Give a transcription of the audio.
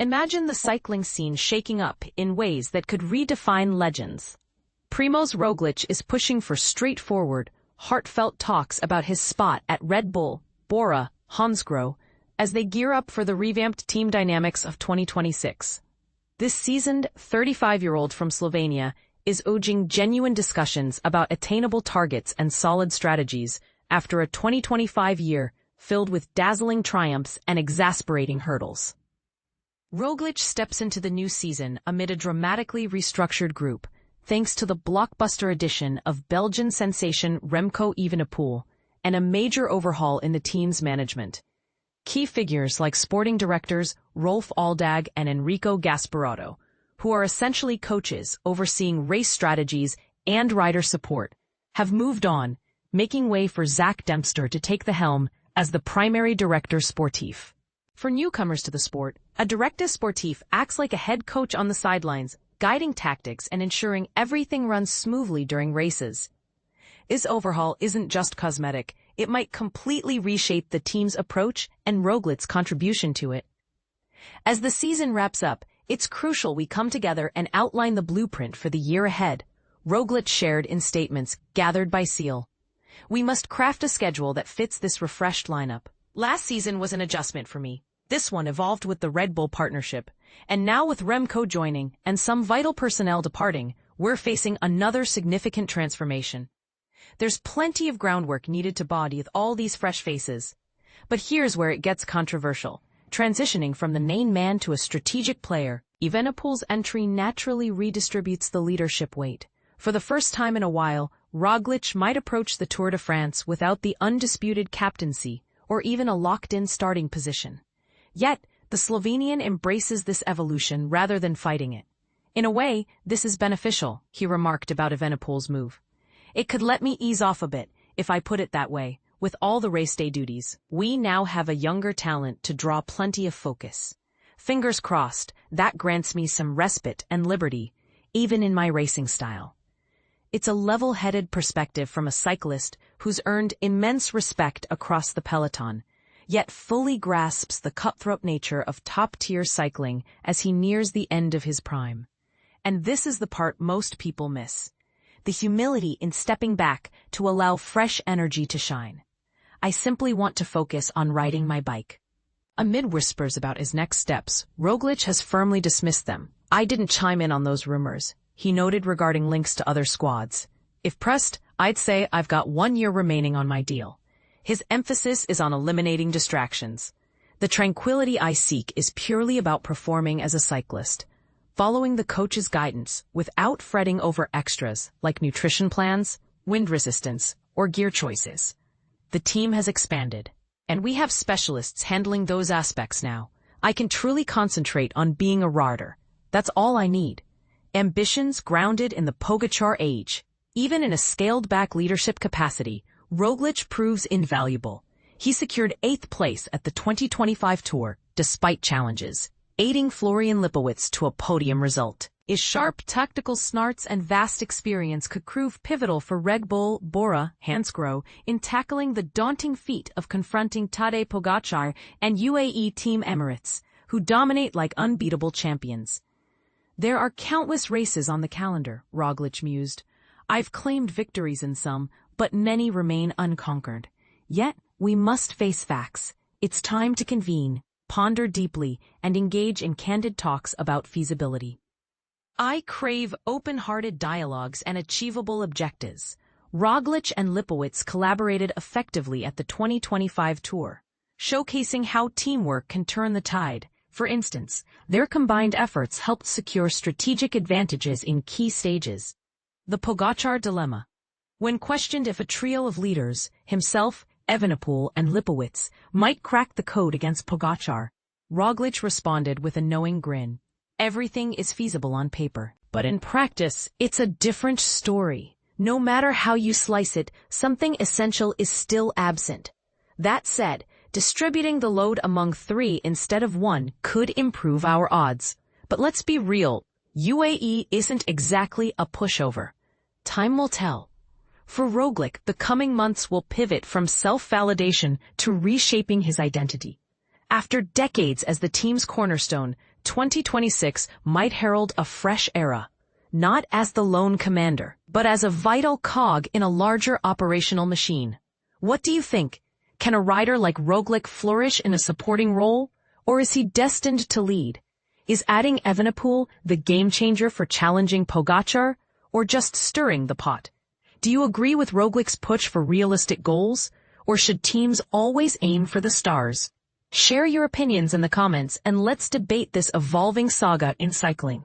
Imagine the cycling scene shaking up in ways that could redefine legends. Primoz Roglic is pushing for straightforward, heartfelt talks about his spot at Red Bull, BORA, hansgrohe, as they gear up for the revamped team dynamics of 2026. This seasoned 35-year-old from Slovenia is urging genuine discussions about attainable targets and solid strategies after a 2025 year filled with dazzling triumphs and exasperating hurdles. Roglic steps into the new season amid a dramatically restructured group, thanks to the blockbuster addition of Belgian sensation Remco Evenepoel and a major overhaul in the team's management. Key figures like sporting directors Rolf Aldag and Enrico Gasparotto, who are essentially coaches overseeing race strategies and rider support, have moved on, making way for Zach Dempster to take the helm as the primary director sportif. For newcomers to the sport, a directeur sportif acts like a head coach on the sidelines, guiding tactics and ensuring everything runs smoothly during races. This overhaul isn't just cosmetic, it might completely reshape the team's approach and Roglic's contribution to it. As the season wraps up, it's crucial we come together and outline the blueprint for the year ahead, Roglic shared in statements gathered by Seal. We must craft a schedule that fits this refreshed lineup. Last season was an adjustment for me. This one evolved with the Red Bull partnership, and now with Remco joining and some vital personnel departing, we're facing another significant transformation. There's plenty of groundwork needed to body with all these fresh faces. But here's where it gets controversial. Transitioning from the main man to a strategic player, Evenepoel's entry naturally redistributes the leadership weight. For the first time in a while, Roglic might approach the Tour de France without the undisputed captaincy or even a locked-in starting position. Yet, the Slovenian embraces this evolution rather than fighting it. In a way, this is beneficial, he remarked about Evenepoel's move. It could let me ease off a bit, if I put it that way. With all the race day duties, we now have a younger talent to draw plenty of focus. Fingers crossed, that grants me some respite and liberty, even in my racing style. It's a level-headed perspective from a cyclist who's earned immense respect across the peloton, yet fully grasps the cutthroat nature of top-tier cycling as he nears the end of his prime. And this is the part most people miss. The humility in stepping back to allow fresh energy to shine. I simply want to focus on riding my bike. Amid whispers about his next steps, Roglic has firmly dismissed them. I didn't chime in on those rumors, he noted regarding links to other squads. If pressed, I'd say I've got 1 year remaining on my deal. His emphasis is on eliminating distractions. The tranquility I seek is purely about performing as a cyclist, following the coach's guidance without fretting over extras like nutrition plans, wind resistance, or gear choices. The team has expanded, and we have specialists handling those aspects now. I can truly concentrate on being a rider. That's all I need. Ambitions grounded in the Pogacar age. Even in a scaled-back leadership capacity, Roglic proves invaluable. He secured 8th place at the 2025 Tour, despite challenges, aiding Florian Lipowitz to a podium result. His sharp tactical smarts and vast experience could prove pivotal for Red Bull, BORA, hansgrohe in tackling the daunting feat of confronting Tadej Pogacar and UAE team Emirates, who dominate like unbeatable champions. There are countless races on the calendar, Roglic mused. I've claimed victories in some, but many remain unconquered. Yet, we must face facts. It's time to convene, ponder deeply, and engage in candid talks about feasibility. I crave open-hearted dialogues and achievable objectives. Roglic and Lipowitz collaborated effectively at the 2025 Tour, showcasing how teamwork can turn the tide. For instance, their combined efforts helped secure strategic advantages in key stages. The Pogacar dilemma. When questioned if a trio of leaders, himself, Evenepoel, and Lipowitz, might crack the code against Pogacar, Roglic responded with a knowing grin. Everything is feasible on paper, but in practice, it's a different story. No matter how you slice it, something essential is still absent. That said, distributing the load among 3 instead of 1 could improve our odds. But let's be real, UAE isn't exactly a pushover. Time will tell. For Roglic, the coming months will pivot from self-validation to reshaping his identity. After decades as the team's cornerstone, 2026 might herald a fresh era, not as the lone commander, but as a vital cog in a larger operational machine. What do you think? Can a rider like Roglic flourish in a supporting role, or is he destined to lead? Is adding Evenepoel the game changer for challenging Pogacar, or just stirring the pot? Do you agree with Roglic's push for realistic goals, or should teams always aim for the stars? Share your opinions in the comments and let's debate this evolving saga in cycling.